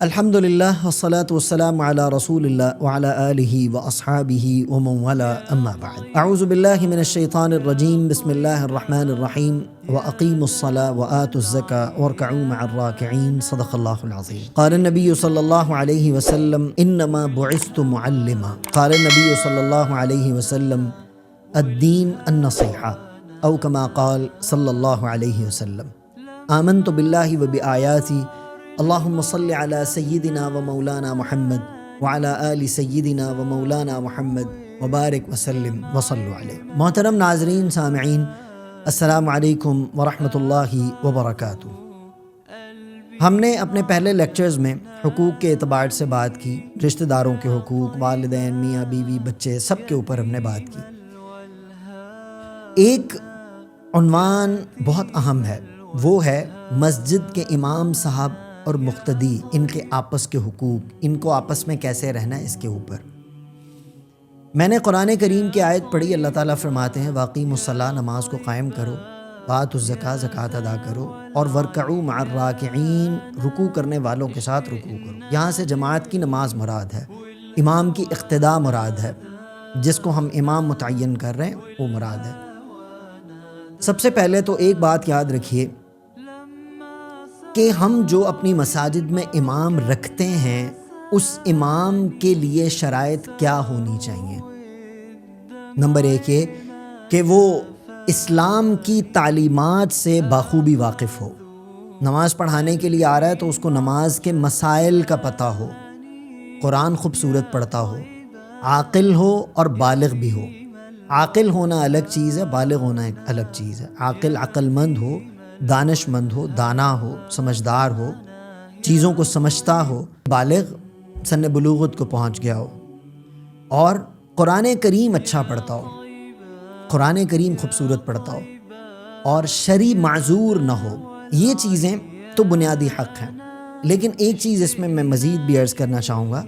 الحمدللہ والصلاة والسلام علی رسول اللہ وعلی آلہ واصحابہ ومن والاه اما بعد اعوذ باللہ من الشیطان الرجیم بسم اللہ الرحمن الرحیم واقیموا الصلاة وآتوا الزکاة وارکعوا مع الراکعین صدق اللہ العظیم قال النبی صلی اللہ علیہ وسلم انما بعثت معلما قال النبی صلی اللہ علیہ وسلم الدین النصیحہ او کما قال صلی اللہ علیہ وسلم آمنت باللہ وبآیاتی اللہم صلی علی سیدنا و مولانا محمد وعلی آل سیدنا و مولانا محمد وبارک وسلم وصلو علیہ۔ محترم ناظرین سامعین، السلام علیکم ورحمۃ اللہ وبرکاتہ۔ ہم نے اپنے پہلے لیکچرز میں حقوق کے اعتبار سے بات کی، رشتہ داروں کے حقوق، والدین، میاں بیوی، بچے، سب کے اوپر ہم نے بات کی۔ ایک عنوان بہت اہم ہے، وہ ہے مسجد کے امام صاحب اور مقتدی، ان کے آپس کے حقوق، ان کو آپس میں کیسے رہنا ہے، اس کے اوپر میں نے قرآن کریم کی آیت پڑھی۔ اللہ تعالیٰ فرماتے ہیں واقیموا الصلاۃ، نماز کو قائم کرو، وآتوا الزکاۃ، زکوٰۃ ادا کرو، اور وارکعوا مع الراکعین، رکوع کرنے والوں کے ساتھ رکوع کرو۔ یہاں سے جماعت کی نماز مراد ہے، امام کی اقتداء مراد ہے، جس کو ہم امام متعین کر رہے ہیں وہ مراد ہے۔ سب سے پہلے تو ایک بات یاد رکھیے کہ ہم جو اپنی مساجد میں امام رکھتے ہیں، اس امام کے لیے شرائط کیا ہونی چاہیے۔ نمبر ایک یہ کہ وہ اسلام کی تعلیمات سے بخوبی واقف ہو۔ نماز پڑھانے کے لیے آ رہا ہے تو اس کو نماز کے مسائل کا پتہ ہو، قرآن خوبصورت پڑھتا ہو، عاقل ہو اور بالغ بھی ہو۔ عاقل ہونا الگ چیز ہے، بالغ ہونا ایک الگ چیز ہے۔ عاقل عقل مند ہو، دانش مند ہو، دانا ہو، سمجھدار ہو، چیزوں کو سمجھتا ہو، بالغ سن بلوغت کو پہنچ گیا ہو، اور قرآن کریم اچھا پڑھتا ہو، قرآن کریم خوبصورت پڑھتا ہو، اور شرعی معذور نہ ہو۔ یہ چیزیں تو بنیادی حق ہیں۔ لیکن ایک چیز اس میں مزید بھی عرض کرنا چاہوں گا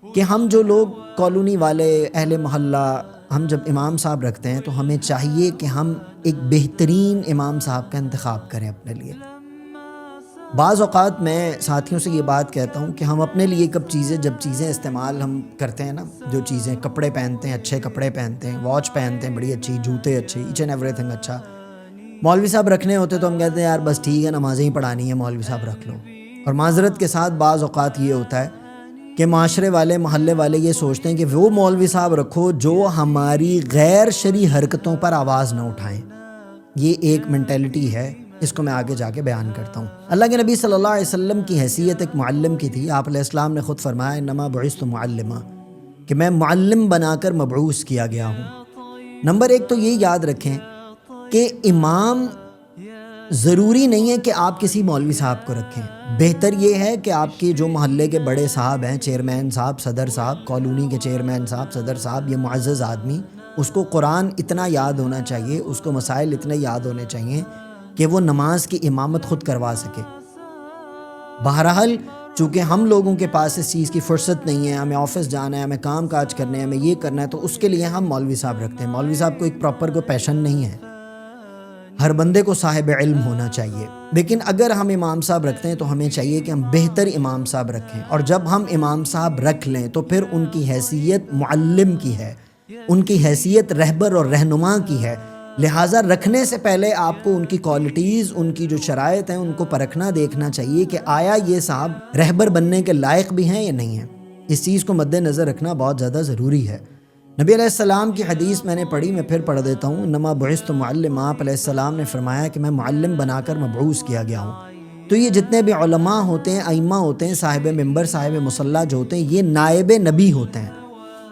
کہ ہم جو لوگ کالونی والے، اہل محلہ، ہم جب امام صاحب رکھتے ہیں تو ہمیں چاہیے کہ ہم ایک بہترین امام صاحب کا انتخاب کریں اپنے لیے۔ بعض اوقات میں ساتھیوں سے یہ بات کہتا ہوں کہ ہم اپنے لیے جب چیزیں استعمال ہم کرتے ہیں نا، جو چیزیں کپڑے پہنتے ہیں، اچھے کپڑے پہنتے ہیں، واچ پہنتے ہیں بڑی اچھی، جوتے اچھے، ایچ اینڈ ایوری تھنگ اچھا، مولوی صاحب رکھنے ہوتے تو ہم کہتے ہیں یار بس ٹھیک ہے، نمازیں ہی پڑھانی ہے، مولوی صاحب رکھ لو۔ اور معذرت کے ساتھ بعض اوقات یہ ہوتا ہے کہ معاشرے والے، محلے والے یہ سوچتے ہیں کہ وہ مولوی صاحب رکھو جو ہماری غیر شرعی حرکتوں پر آواز نہ اٹھائیں۔ یہ ایک مینٹیلٹی ہے، اس کو میں آگے جا کے بیان کرتا ہوں۔ اللہ کے نبی صلی اللہ علیہ وسلم کی حیثیت ایک معلم کی تھی۔ آپ علیہ السلام نے خود فرمایا انما بعثت معلما، کہ میں معلم بنا کر مبعوث کیا گیا ہوں۔ نمبر ایک تو یہ یاد رکھیں کہ امام ضروری نہیں ہے کہ آپ کسی مولوی صاحب کو رکھیں۔ بہتر یہ ہے کہ آپ کے جو محلے کے بڑے صاحب ہیں، چیئرمین صاحب، صدر صاحب، کالونی کے چیئرمین صاحب، صدر صاحب، یہ معزز آدمی، اس کو قرآن اتنا یاد ہونا چاہیے، اس کو مسائل اتنے یاد ہونے چاہیے کہ وہ نماز کی امامت خود کروا سکے۔ بہرحال چونکہ ہم لوگوں کے پاس اس چیز کی فرصت نہیں ہے، ہمیں آفس جانا ہے، ہمیں کام کاج کرنے ہیں، ہمیں یہ کرنا ہے، تو اس کے لیے ہم مولوی صاحب رکھتے ہیں۔ مولوی صاحب کو ایک پراپر کو پیشن نہیں ہے، ہر بندے کو صاحب علم ہونا چاہیے۔ لیکن اگر ہم امام صاحب رکھتے ہیں تو ہمیں چاہیے کہ ہم بہتر امام صاحب رکھیں، اور جب ہم امام صاحب رکھ لیں تو پھر ان کی حیثیت معلم کی ہے، ان کی حیثیت رہبر اور رہنما کی ہے۔ لہٰذا رکھنے سے پہلے آپ کو ان کی کوالٹیز، ان کی جو شرائط ہیں، ان کو پرکھنا، دیکھنا چاہیے کہ آیا یہ صاحب رہبر بننے کے لائق بھی ہیں یا نہیں ہیں۔ اس چیز کو مد نظر رکھنا بہت زیادہ ضروری ہے۔ نبی علیہ السلام کی حدیث میں نے پڑھی، میں پھر پڑھ دیتا ہوں۔ انما بعثت معلما، آپ علیہ السلام نے فرمایا کہ میں معلم بنا کر مبعوث کیا گیا ہوں۔ تو یہ جتنے بھی علماء ہوتے ہیں، ائمہ ہوتے ہیں، صاحب منبر، صاحب مصلی جو ہوتے ہیں، یہ نائب نبی ہوتے ہیں۔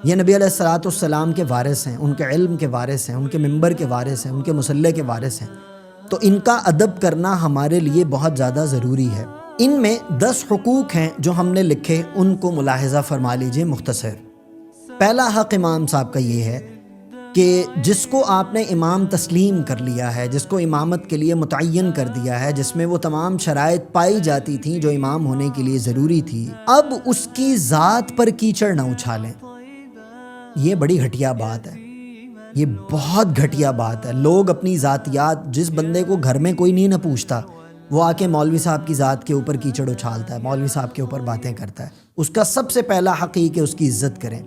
یہ نبی علیہ السلام کے وارث ہیں، ان کے علم کے وارث ہیں، ان کے منبر کے وارث ہیں، ان کے مصلی کے وارث ہیں۔ تو ان کا ادب کرنا ہمارے لیے بہت زیادہ ضروری ہے۔ ان میں 10 حقوق ہیں جو ہم نے لکھے، ان کو ملاحظہ فرما لیجئے مختصر۔ پہلا حق امام صاحب کا یہ ہے کہ جس کو آپ نے امام تسلیم کر لیا ہے، جس کو امامت کے لیے متعین کر دیا ہے، جس میں وہ تمام شرائط پائی جاتی تھیں جو امام ہونے کے لیے ضروری تھی، اب اس کی ذات پر کیچڑ نہ اچھالیں۔ یہ بڑی گھٹیا بات ہے، یہ بہت گھٹیا بات ہے۔ لوگ اپنی ذاتیات، جس بندے کو گھر میں کوئی نہیں نہ پوچھتا، وہ آ کے مولوی صاحب کی ذات کے اوپر کیچڑ اچھالتا ہے، مولوی صاحب کے اوپر باتیں کرتا ہے، اس کا سب سے پہلا حق یہ کہ اس کی عزت کریں،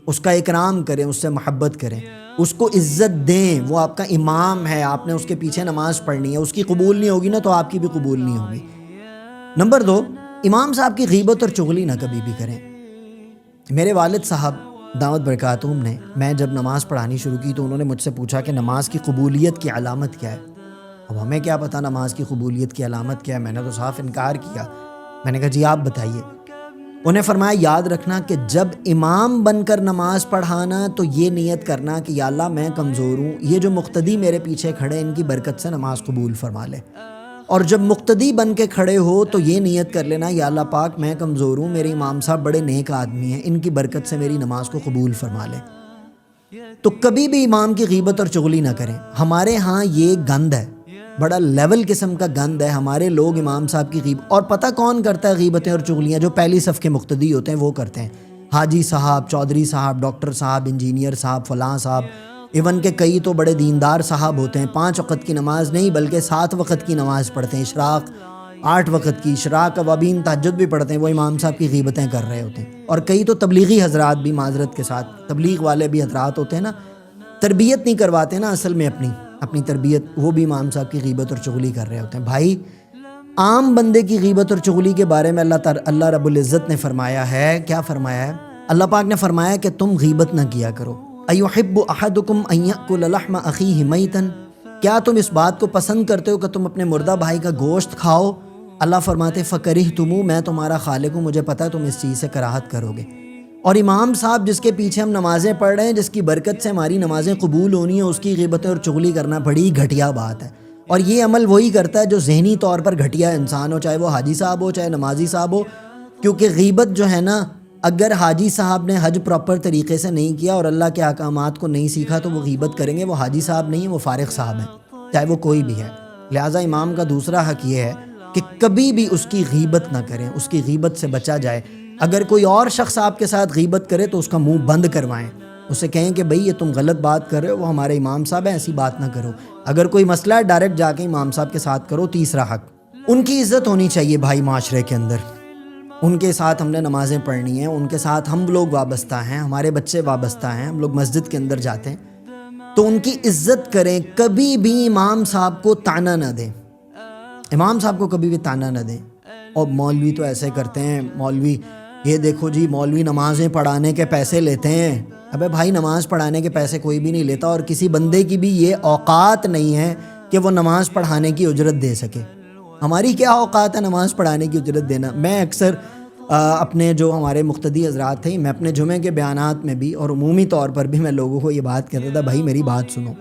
اس کا اکرام کریں، اس سے محبت کریں، اس کو عزت دیں۔ وہ آپ کا امام ہے، آپ نے اس کے پیچھے نماز پڑھنی ہے، اس کی قبول نہیں ہوگی نا تو آپ کی بھی قبول نہیں ہوگی۔ نمبر 2، امام صاحب کی غیبت اور چغلی نہ کبھی بھی کریں۔ میرے والد صاحب دعوت برکاتہم نے، میں جب نماز پڑھانی شروع کی تو انہوں نے مجھ سے پوچھا کہ نماز کی قبولیت کی علامت کیا ہے؟ اب ہمیں کیا پتہ نماز کی قبولیت کی علامت کیا ہے، میں نے تو صاف انکار کیا۔ میں نے کہا جی آپ بتائیے۔ انہیں فرمایا یاد رکھنا کہ جب امام بن کر نماز پڑھانا تو یہ نیت کرنا کہ یا اللہ میں کمزور ہوں، یہ جو مقتدی میرے پیچھے کھڑے ان کی برکت سے نماز قبول فرما لے۔ اور جب مقتدی بن کے کھڑے ہو تو یہ نیت کر لینا یا اللہ پاک میں کمزور ہوں، میرے امام صاحب بڑے نیک آدمی ہیں، ان کی برکت سے میری نماز کو قبول فرما لے۔ تو کبھی بھی امام کی غیبت اور چغلی نہ کریں۔ ہمارے ہاں یہ گند ہے، بڑا لیول قسم کا گند ہے، ہمارے لوگ امام صاحب کی غیبت، اور پتہ کون کرتا ہے غیبتیں اور چغلیاں؟ جو پہلی صف کے مقتدی ہوتے ہیں وہ کرتے ہیں۔ حاجی صاحب، چودھری صاحب، ڈاکٹر صاحب، انجینئر صاحب، فلاں صاحب، ایون کہ کئی تو بڑے دیندار صاحب ہوتے ہیں، 5 وقت کی نماز نہیں بلکہ 7 وقت کی نماز پڑھتے ہیں، اشراق 8 وقت کی، اشراق اوابین تہجد بھی پڑھتے ہیں، وہ امام صاحب کی غیبتیں کر رہے ہوتے ہیں۔ اور کئی تو تبلیغی حضرات بھی، معذرت کے ساتھ تبلیغ والے بھی حضرات ہوتے ہیں نا، تربیت نہیں کرواتے نا اصل میں اپنی تربیت، وہ بھی امام صاحب کی غیبت اور چغلی کر رہے ہوتے ہیں۔ بھائی عام بندے کی غیبت اور چغلی کے بارے میں اللہ رب العزت نے فرمایا ہے، کیا فرمایا ہے؟ اللہ پاک نے فرمایا کہ تم غیبت نہ کیا کرو۔ ایحب احدکم ان یاکل لحم اخیہ میتا، کیا تم اس بات کو پسند کرتے ہو کہ تم اپنے مردہ بھائی کا گوشت کھاؤ؟ اللہ فرماتے فکرہتموہ، میں تمہارا خالق ہوں، مجھے پتہ ہے تم اس چیز سے کراہت کرو گے۔ اور امام صاحب جس کے پیچھے ہم نمازیں پڑھ رہے ہیں، جس کی برکت سے ہماری نمازیں قبول ہونی ہیں، اس کی غیبتیں اور چغلی کرنا بڑی گھٹیا بات ہے۔ اور یہ عمل وہی کرتا ہے جو ذہنی طور پر گھٹیا انسان ہو، چاہے وہ حاجی صاحب ہو چاہے نمازی صاحب ہو، کیونکہ غیبت جو ہے نا، اگر حاجی صاحب نے حج پراپر طریقے سے نہیں کیا اور اللہ کے احکامات کو نہیں سیکھا تو وہ غیبت کریں گے۔ وہ حاجی صاحب نہیں ہیں، وہ فارغ صاحب ہیں، چاہے وہ کوئی بھی ہے۔ لہٰذا امام کا دوسرا حق یہ ہے کہ کبھی بھی اس کی غیبت نہ کریں، اس کی غیبت سے بچا جائے۔ اگر کوئی اور شخص آپ کے ساتھ غیبت کرے تو اس کا منہ بند کروائیں، اسے کہیں کہ بھئی یہ تم غلط بات کر رہے ہو، وہ ہمارے امام صاحب ہیں، ایسی بات نہ کرو۔ اگر کوئی مسئلہ ہے ڈائریکٹ جا کے امام صاحب کے ساتھ کرو۔ تیسرا حق، ان کی عزت ہونی چاہیے بھائی معاشرے کے اندر، ان کے ساتھ ہم نے نمازیں پڑھنی ہیں، ان کے ساتھ ہم لوگ وابستہ ہیں، ہمارے بچے وابستہ ہیں، ہم لوگ مسجد کے اندر جاتے ہیں تو ان کی عزت کریں۔ کبھی بھی امام صاحب کو طعنہ نہ دیں، امام صاحب کو کبھی بھی طعنہ نہ دیں۔ اور مولوی تو ایسے کرتے ہیں، مولوی یہ دیکھو جی مولوی نمازیں پڑھانے کے پیسے لیتے ہیں۔ ابے بھائی نماز پڑھانے کے پیسے کوئی بھی نہیں لیتا، اور کسی بندے کی بھی یہ اوقات نہیں ہے کہ وہ نماز پڑھانے کی اجرت دے سکے۔ ہماری کیا اوقات ہے نماز پڑھانے کی اجرت دینا؟ میں اکثر اپنے جو ہمارے مقتدی حضرات تھے، میں اپنے جمعے کے بیانات میں بھی اور عمومی طور پر بھی میں لوگوں کو یہ بات کہتا تھا، بھائی میری بات سنو،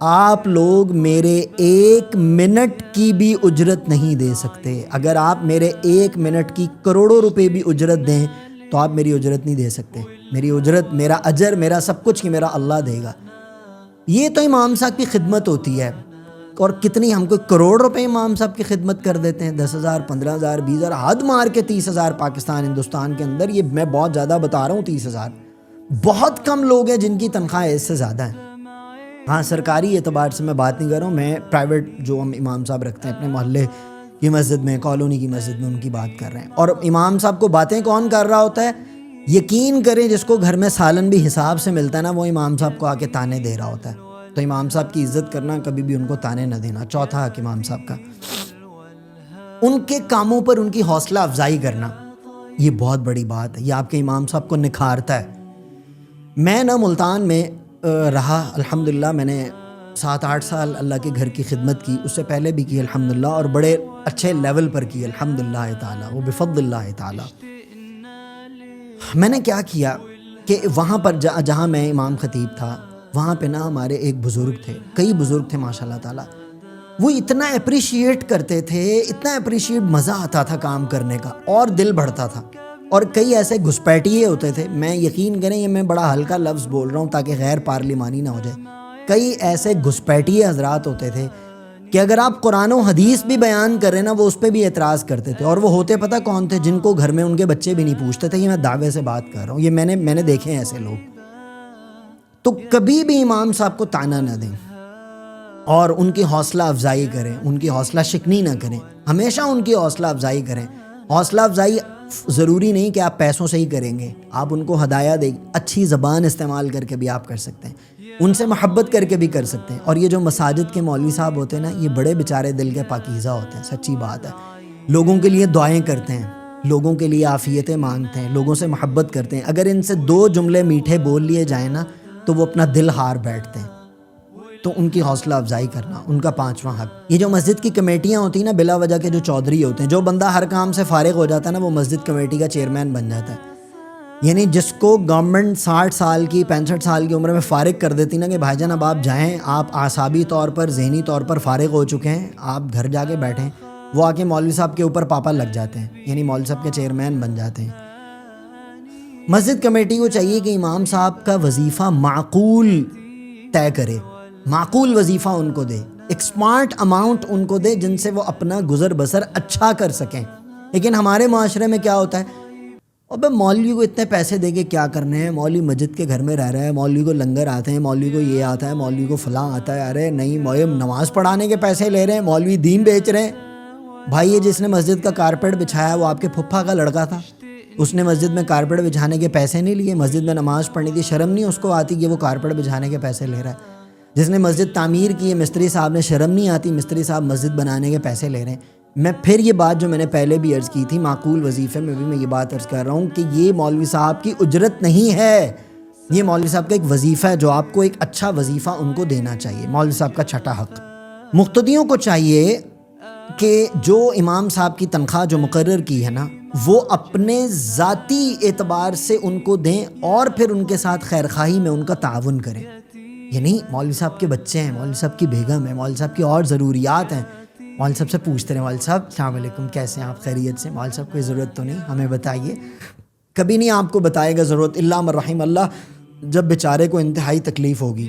آپ لوگ میرے 1 منٹ کی بھی اجرت نہیں دے سکتے۔ اگر آپ میرے 1 منٹ کی کروڑوں روپے بھی اجرت دیں تو آپ میری اجرت نہیں دے سکتے۔ میری اجرت، میرا اجر، میرا سب کچھ کہ میرا اللہ دے گا۔ یہ تو امام صاحب کی خدمت ہوتی ہے، اور کتنی ہم کو کروڑ روپے امام صاحب کی خدمت کر دیتے ہیں، 10,000 15,000 20,000، حد مار کے 30,000 پاکستان ہندوستان کے اندر۔ یہ میں بہت زیادہ بتا رہا ہوں، 30,000 بہت کم لوگ ہیں جن کی تنخواہیں اس سے زیادہ ہیں۔ ہاں سرکاری اعتبار سے میں بات نہیں کر رہا ہوں، میں پرائیویٹ جو ہم امام صاحب رکھتے ہیں اپنے محلے کی مسجد میں، کالونی کی مسجد میں، ان کی بات کر رہے ہیں۔ اور امام صاحب کو باتیں کون کر رہا ہوتا ہے؟ یقین کریں جس کو گھر میں سالن بھی حساب سے ملتا ہے نا، وہ امام صاحب کو آ کے طعنے دے رہا ہوتا ہے۔ تو امام صاحب کی عزت کرنا، کبھی بھی ان کو طعنے نہ دینا۔ چوتھا حق امام صاحب کا، ان کے کاموں پر ان کی حوصلہ افزائی کرنا، یہ بہت بڑی بات ہے، یہ آپ کے امام صاحب کو نکھارتا ہے۔ میں نا ملتان میں رہا الحمدللہ، میں نے 7-8 سال اللہ کے گھر کی خدمت کی، اس سے پہلے بھی کی الحمدللہ، اور بڑے اچھے لیول پر کی الحمدللہ تعالیٰ، وہ بفضل اللہ تعالیٰ۔ میں نے کیا کیا کہ وہاں پر جہاں میں امام خطیب تھا، وہاں پہ نا ہمارے ایک بزرگ تھے، کئی بزرگ تھے ماشاءاللہ تعالیٰ، وہ اتنا اپریشیٹ کرتے تھے، اتنا اپریشیٹ، مزہ آتا تھا کام کرنے کا اور دل بڑھتا تھا۔ اور کئی ایسے گھسپیٹیے ہوتے تھے، میں یقین کریں یہ میں بڑا ہلکا لفظ بول رہا ہوں تاکہ غیر پارلیمانی نہ ہو جائے، کئی ایسے گھسپیٹیے حضرات ہوتے تھے کہ اگر آپ قرآن و حدیث بھی بیان کر رہے نا، وہ اس پہ بھی اعتراض کرتے تھے۔ اور وہ ہوتے پتہ کون تھے؟ جن کو گھر میں ان کے بچے بھی نہیں پوچھتے تھے۔ یہ میں دعوے سے بات کر رہا ہوں، یہ میں نے دیکھے ہیں ایسے لوگ۔ تو کبھی بھی امام صاحب کو طعنہ نہ دیں، اور ان کی حوصلہ افزائی کریں، ان کی حوصلہ شکنی نہ کریں، ہمیشہ ان کی حوصلہ افزائی کریں۔ حوصلہ افزائی ضروری نہیں کہ آپ پیسوں سے ہی کریں گے، آپ ان کو ہدایہ دیں، اچھی زبان استعمال کر کے بھی آپ کر سکتے ہیں، ان سے محبت کر کے بھی کر سکتے ہیں۔ اور یہ جو مساجد کے مولوی صاحب ہوتے ہیں نا، یہ بڑے بیچارے دل کے پاکیزہ ہوتے ہیں، سچی بات ہے، لوگوں کے لیے دعائیں کرتے ہیں، لوگوں کے لیے عافیتیں مانگتے ہیں، لوگوں سے محبت کرتے ہیں۔ اگر ان سے 2 جملے میٹھے بول لیے جائیں نا تو وہ اپنا دل ہار بیٹھتے ہیں۔ تو ان کی حوصلہ افزائی کرنا ان کا 5واں حق۔ یہ جو مسجد کی کمیٹیاں ہوتی ہیں نا، بلا وجہ کے جو چودھری ہوتے ہیں، جو بندہ ہر کام سے فارغ ہو جاتا ہے نا، وہ مسجد کمیٹی کا چیئرمین بن جاتا ہے۔ یعنی جس کو گورنمنٹ 60 سال کی 65 سال کی عمر میں فارغ کر دیتی نا کہ بھائی جان اب آپ جائیں، آپ اعصابی طور پر ذہنی طور پر فارغ ہو چکے ہیں، آپ گھر جا کے بیٹھیں، وہ آ کے مولوی صاحب کے اوپر پاپا لگ جاتے ہیں، یعنی مولوی صاحب کے چیئرمین بن جاتے ہیں۔ مسجد کمیٹی کو چاہیے کہ امام صاحب کا وظیفہ معقول طے کرے، معقول وظیفہ ان کو دے، ایک سمارٹ اماؤنٹ ان کو دے جن سے وہ اپنا گزر بسر اچھا کر سکیں۔ لیکن ہمارے معاشرے میں کیا ہوتا ہے، ابے مولوی کو اتنے پیسے دے کے کیا کرنے ہیں، مولوی مسجد کے گھر میں رہ رہا ہے، مولوی کو لنگر آتے ہیں، مولوی کو یہ آتا ہے، مولوی کو فلاں آتا ہے، ارے نہیں مولوی نماز پڑھانے کے پیسے لے رہے ہیں، مولوی دین بیچ رہے ہیں۔ بھائی یہ جس نے مسجد کا کارپیٹ بچھایا وہ آپ کے پھپھا کا لڑکا تھا، اس نے مسجد میں کارپیٹ بچھانے کے پیسے نہیں لیے، مسجد میں نماز پڑھنی تھی، شرم نہیں اس کو آتی کہ وہ کارپیٹ بچھانے کے پیسے لے رہا ہے۔ جس نے مسجد تعمیر کی ہے مستری صاحب نے شرم نہیں آتی، مستری صاحب مسجد بنانے کے پیسے لے رہے ہیں۔ میں پھر یہ بات جو میں نے پہلے بھی عرض کی تھی، معقول وظیفے میں بھی میں یہ بات عرض کر رہا ہوں کہ یہ مولوی صاحب کی اجرت نہیں ہے، یہ مولوی صاحب کا ایک وظیفہ ہے جو آپ کو ایک اچھا وظیفہ ان کو دینا چاہیے۔ مولوی صاحب کا 6واں حق، مقتدیوں کو چاہیے کہ جو امام صاحب کی تنخواہ جو مقرر کی ہے نا، وہ اپنے ذاتی اعتبار سے ان کو دیں اور پھر ان کے ساتھ خیرخواہی میں ان کا تعاون کریں۔ یعنی مولوی صاحب کے بچے ہیں، مولوی صاحب کی بیگم ہے، مولوی صاحب کی اور ضروریات ہیں، مولوی صاحب سے پوچھتے رہے، مولوی صاحب السلام علیکم کیسے ہیں آپ، خیریت سے؟ مولوی صاحب کوئی ضرورت تو نہیں، ہمیں بتائیے۔ کبھی نہیں آپ کو بتائے گا ضرورت، الا من رحم اللہ، جب بیچارے کو انتہائی تکلیف ہوگی،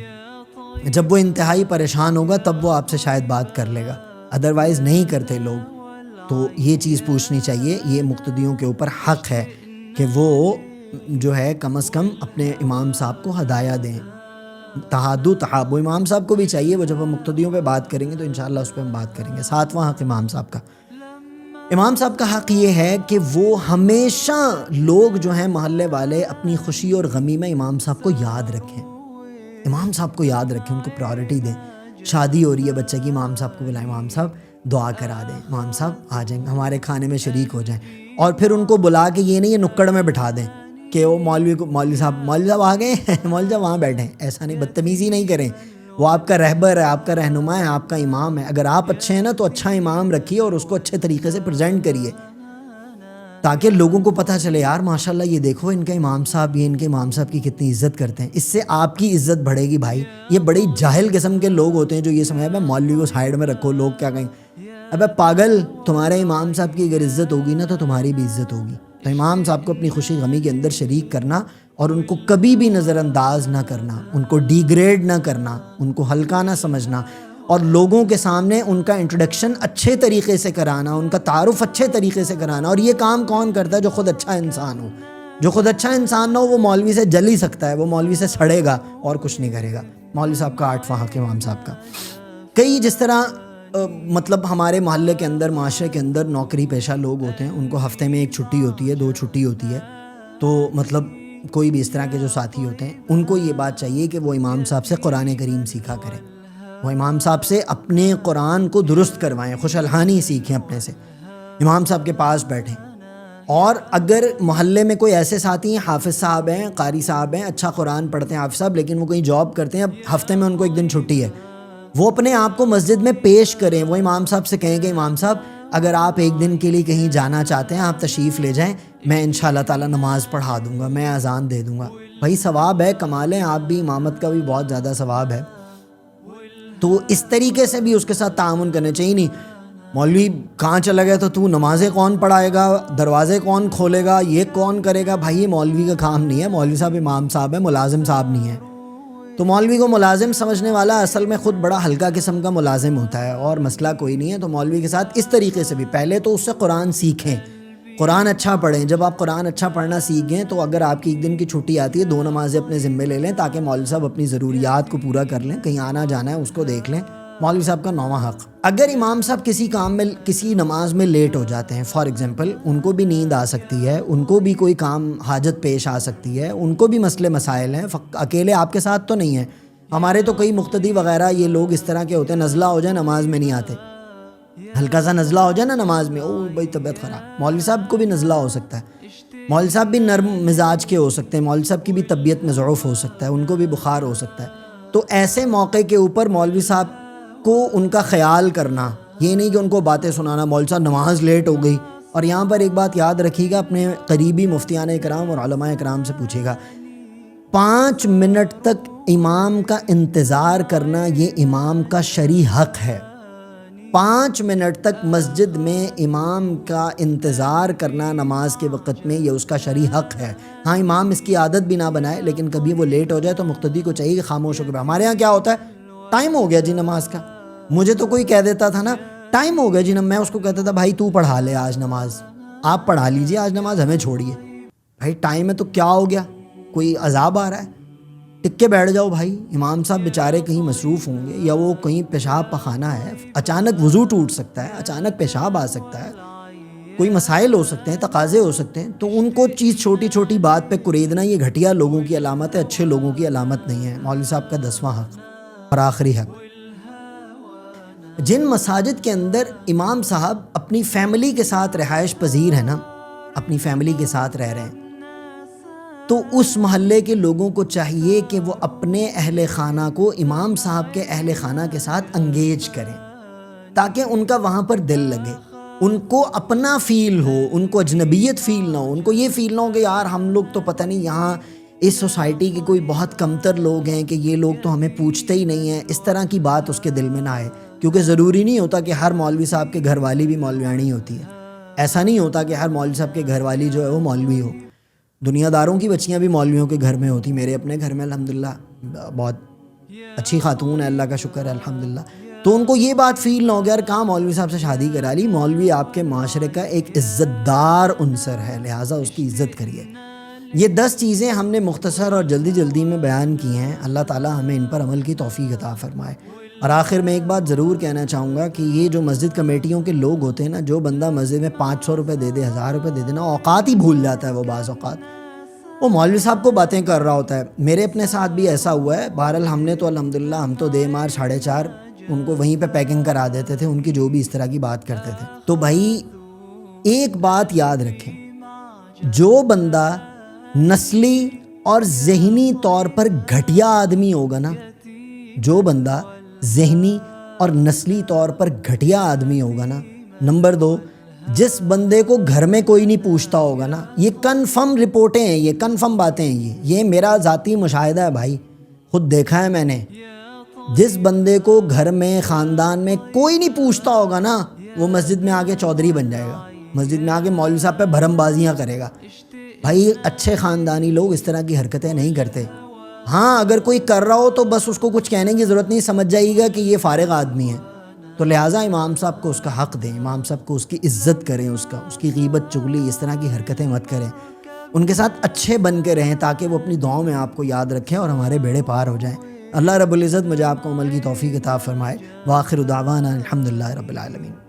جب وہ انتہائی پریشان ہوگا تب وہ آپ سے شاید بات کر لے گا، ادروائز نہیں کرتے لوگ۔ تو یہ چیز پوچھنی چاہیے، یہ مقتدیوں کے اوپر حق ہے کہ وہ جو ہے کم از کم اپنے امام صاحب کو ہدایہ دیں، تہادو تحابو۔ امام صاحب کو بھی چاہیے، وہ جب ہم مقتدیوں پہ بات کریں گے تو انشاءاللہ اس پہ ہم بات کریں گے۔ 7واں حق امام صاحب کا، امام صاحب کا حق یہ ہے کہ وہ ہمیشہ لوگ جو ہیں محلے والے اپنی خوشی اور غمی میں امام صاحب کو یاد رکھیں، امام صاحب کو یاد رکھیں، ان کو پرائورٹی دیں۔ شادی ہو رہی ہے بچے کی، امام صاحب کو بلائیں، امام صاحب دعا کرا دیں، امام صاحب آ جائیں ہمارے کھانے میں شریک ہو جائیں، اور پھر ان کو بلا کے یہ نہیں یہ نکڑ میں بٹھا دیں کہ وہ مولوی صاحب آ گئے مولوی صاحب وہاں بیٹھیں، ایسا نہیں، بدتمیزی نہیں کریں۔ وہ آپ کا رہبر ہے، آپ کا رہنما ہے، آپ کا امام ہے، اگر آپ اچھے ہیں نا تو اچھا امام رکھیے اور اس کو اچھے طریقے سے پریزنٹ کریے، تاکہ لوگوں کو پتہ چلے یار ماشاءاللہ یہ دیکھو ان کے امام صاحب، یہ ان کے امام صاحب کی کتنی عزت کرتے ہیں، اس سے آپ کی عزت بڑھے گی بھائی۔ یہ بڑی جاہل قسم کے لوگ ہوتے ہیں جو یہ سمجھے مولوی کو سائیڈ میں رکھو، لوگ کیا کہیں، ابے پاگل، تمہارے امام صاحب کی اگر عزت ہوگی نا تو تمہاری بھی عزت ہوگی۔ تو امام صاحب کو اپنی خوشی غمی کے اندر شریک کرنا اور ان کو کبھی بھی نظر انداز نہ کرنا، ان کو ڈیگریڈ نہ کرنا، ان کو ہلکا نہ سمجھنا، اور لوگوں کے سامنے ان کا انٹروڈکشن اچھے طریقے سے کرانا، ان کا تعارف اچھے طریقے سے کرانا۔ اور یہ کام کون کرتا ہے؟ جو خود اچھا انسان ہو۔ جو خود اچھا انسان نہ ہو وہ مولوی سے جل ہی سکتا ہے، وہ مولوی سے سڑے گا اور کچھ نہیں کرے گا۔ مولوی صاحب کا 8واں حق امام صاحب کا، کئی جس طرح مطلب ہمارے محلے کے اندر، معاشرے کے اندر نوکری پیشہ لوگ ہوتے ہیں، ان کو ہفتے میں 1 چھٹی ہوتی ہے، 2 چھٹی ہوتی ہے، تو مطلب کوئی بھی اس طرح کے جو ساتھی ہوتے ہیں ان کو یہ بات چاہیے کہ وہ امام صاحب سے قرآن کریم سیکھا کریں، وہ امام صاحب سے اپنے قرآن کو درست کروائیں، خوش الحانی سیکھیں اپنے سے، امام صاحب کے پاس بیٹھیں۔ اور اگر محلے میں کوئی ایسے ساتھی ہیں، حافظ صاحب ہیں، قاری صاحب ہیں، اچھا قرآن پڑھتے ہیں حافظ صاحب، لیکن وہ کہیں جاب کرتے ہیں، اب ہفتے میں ان کو 1 دن چھٹی ہے، وہ اپنے آپ کو مسجد میں پیش کریں، وہ امام صاحب سے کہیں کہ امام صاحب اگر آپ 1 دن کے لیے کہیں جانا چاہتے ہیں آپ تشریف لے جائیں، میں انشاءاللہ تعالی نماز پڑھا دوں گا، میں اذان دے دوں گا۔ بھائی ثواب ہے، کمالیں، آپ بھی امامت کا بھی بہت زیادہ ثواب ہے۔ تو اس طریقے سے بھی اس کے ساتھ تعاون کرنا چاہیے، نہیں مولوی کہاں چلا گیا تو نمازیں کون پڑھائے گا، دروازے کون کھولے گا، یہ کون کرے گا۔ بھائی یہ مولوی کا کام نہیں ہے، مولوی صاحب امام صاحب ہے، ملازم صاحب نہیں ہے۔ تو مولوی کو ملازم سمجھنے والا اصل میں خود بڑا ہلکا قسم کا ملازم ہوتا ہے، اور مسئلہ کوئی نہیں ہے۔ تو مولوی کے ساتھ اس طریقے سے بھی پہلے تو اس سے قرآن سیکھیں، قرآن اچھا پڑھیں۔ جب آپ قرآن اچھا پڑھنا سیکھ گئے تو اگر آپ کی 1 دن کی چھٹی آتی ہے، 2 نمازیں اپنے ذمے لے لیں تاکہ مولوی صاحب اپنی ضروریات کو پورا کر لیں، کہیں آنا جانا ہے اس کو دیکھ لیں، مولوی صاحب کا 9واں حق، اگر امام صاحب کسی کام میں کسی نماز میں لیٹ ہو جاتے ہیں، فار ایگزامپل ان کو بھی نیند آ سکتی ہے، ان کو بھی کوئی کام حاجت پیش آ سکتی ہے، ان کو بھی مسئلے مسائل ہیں، اکیلے آپ کے ساتھ تو نہیں ہیں، ہمارے تو کئی مقتدی وغیرہ یہ لوگ اس طرح کے ہوتے ہیں، نزلہ ہو جائے نماز میں نہیں آتے، ہلکا سا نزلہ ہو جائے نا نماز میں، او بھائی طبیعت خراب، مولوی صاحب کو بھی نزلہ ہو سکتا ہے، مولوی صاحب بھی نرم مزاج کے ہو سکتے ہیں، مولوی صاحب کی بھی طبیعت میں ضعف ہو سکتا ہے، ان کو بھی بخار ہو سکتا ہے، تو ایسے موقع کے اوپر مولوی صاحب کو ان کا خیال کرنا، یہ نہیں کہ ان کو باتیں سنانا، مولوی صاحب نماز لیٹ ہو گئی۔ اور یہاں پر ایک بات یاد رکھیے گا، اپنے قریبی مفتیان اکرام اور علماء اکرام سے پوچھے گا، 5 منٹ تک امام کا انتظار کرنا یہ امام کا شرعی حق ہے۔ 5 منٹ تک مسجد میں امام کا انتظار کرنا نماز کے وقت میں، یہ اس کا شرعی حق ہے۔ ہاں امام اس کی عادت بھی نہ بنائے، لیکن کبھی وہ لیٹ ہو جائے تو مقتدی کو چاہیے کہ خاموش ہو کے، ہمارے ہاں کیا ہوتا ہے، ٹائم ہو گیا جی نماز کا، مجھے تو کوئی کہہ دیتا تھا نا ٹائم ہو گیا جی، میں اس کو کہتا تھا بھائی تو پڑھا لے آج نماز، آپ پڑھا لیجئے آج نماز، ہمیں چھوڑیے۔ بھائی ٹائم ہے تو کیا ہو گیا، کوئی عذاب آ رہا ہے، ٹک کے بیٹھ جاؤ بھائی۔ امام صاحب بیچارے کہیں مصروف ہوں گے، یا وہ کہیں پیشاب پخانہ ہے، اچانک وضو ٹوٹ سکتا ہے، اچانک پیشاب آ سکتا ہے، کوئی مسائل ہو سکتے ہیں، تقاضے ہو سکتے ہیں، تو ان کو چیز چھوٹی چھوٹی بات پہ کریدنا یہ گھٹیا لوگوں کی علامت ہے، اچھے لوگوں کی علامت نہیں ہے۔ مولوی صاحب کا 10واں حق اور آخری حق، جن مساجد کے اندر امام صاحب اپنی فیملی کے ساتھ رہائش پذیر ہیں نا، اپنی فیملی کے ساتھ رہ رہے ہیں، تو اس محلے کے لوگوں کو چاہیے کہ وہ اپنے اہل خانہ کو امام صاحب کے اہل خانہ کے ساتھ انگیج کریں، تاکہ ان کا وہاں پر دل لگے، ان کو اپنا فیل ہو، ان کو اجنبیت فیل نہ ہو، ان کو یہ فیل نہ ہو کہ یار ہم لوگ تو پتہ نہیں یہاں اس سوسائٹی کے کوئی بہت کمتر لوگ ہیں کہ یہ لوگ تو ہمیں پوچھتے ہی نہیں ہیں، اس طرح کی بات اس کے دل میں نہ آئے۔ کیونکہ ضروری نہیں ہوتا کہ ہر مولوی صاحب کے گھر والی بھی مولویانی ہوتی ہے، ایسا نہیں ہوتا کہ ہر مولوی صاحب کے گھر والی جو ہے وہ مولوی ہو، دنیا داروں کی بچیاں بھی مولویوں کے گھر میں ہوتی، میرے اپنے گھر میں الحمدللہ بہت اچھی خاتون ہے، اللہ کا شکر ہے الحمدللہ، تو ان کو یہ بات فیل نہ ہو گیا یار کہاں مولوی صاحب سے شادی کرا لی، مولوی آپ کے معاشرے کا ایک عزت دار عنصر ہے، لہٰذا اس کی عزت کریے۔ یہ 10 چیزیں ہم نے مختصر اور جلدی جلدی میں بیان کی ہیں، اللہ تعالیٰ ہمیں ان پر عمل کی توفیق عطا فرمائے۔ اور آخر میں ایک بات ضرور کہنا چاہوں گا کہ یہ جو مسجد کمیٹیوں کے لوگ ہوتے ہیں نا، جو بندہ مسجد میں 500 روپے دے دے، 1000 روپے دے دے نا، اوقات ہی بھول جاتا ہے وہ، بعض اوقات وہ مولوی صاحب کو باتیں کر رہا ہوتا ہے۔ میرے اپنے ساتھ بھی ایسا ہوا ہے، بہرحال ہم نے تو الحمدللہ ہم تو دے مار 4:30 ان کو وہیں پہ پیکنگ کرا دیتے تھے، ان کی جو بھی اس طرح کی بات کرتے تھے۔ تو بھائی ایک بات یاد رکھیں، جو بندہ نسلی اور ذہنی طور پر گھٹیا آدمی ہوگا نا، جو بندہ ذہنی اور نسلی طور پر گھٹیا آدمی ہوگا نا، نمبر 2، جس بندے کو گھر میں کوئی نہیں پوچھتا ہوگا نا، یہ کنفرم رپورٹیں ہیں، یہ کنفرم باتیں ہیں، یہ میرا ذاتی مشاہدہ ہے بھائی، خود دیکھا ہے میں نے، جس بندے کو گھر میں خاندان میں کوئی نہیں پوچھتا ہوگا نا، وہ مسجد میں آگے چودھری بن جائے گا، مسجد میں آگے مولوی صاحب پہ بھرم بازیاں کرے گا۔ بھائی اچھے خاندانی لوگ اس طرح کی حرکتیں نہیں کرتے۔ ہاں اگر کوئی کر رہا ہو تو بس اس کو کچھ کہنے کی ضرورت نہیں، سمجھ جائے گا کہ یہ فارغ آدمی ہے۔ تو لہٰذا امام صاحب کو اس کا حق دیں، امام صاحب کو اس کی عزت کریں، اس کی غیبت چغلی اس طرح کی حرکتیں مت کریں، ان کے ساتھ اچھے بن کے رہیں تاکہ وہ اپنی دعاؤں میں آپ کو یاد رکھیں اور ہمارے بیڑے پار ہو جائیں۔ اللہ رب العزت مجھے آپ کو عمل کی توفیق عطا فرمائے۔ وآخر دعوانا الحمدللہ رب العالمین۔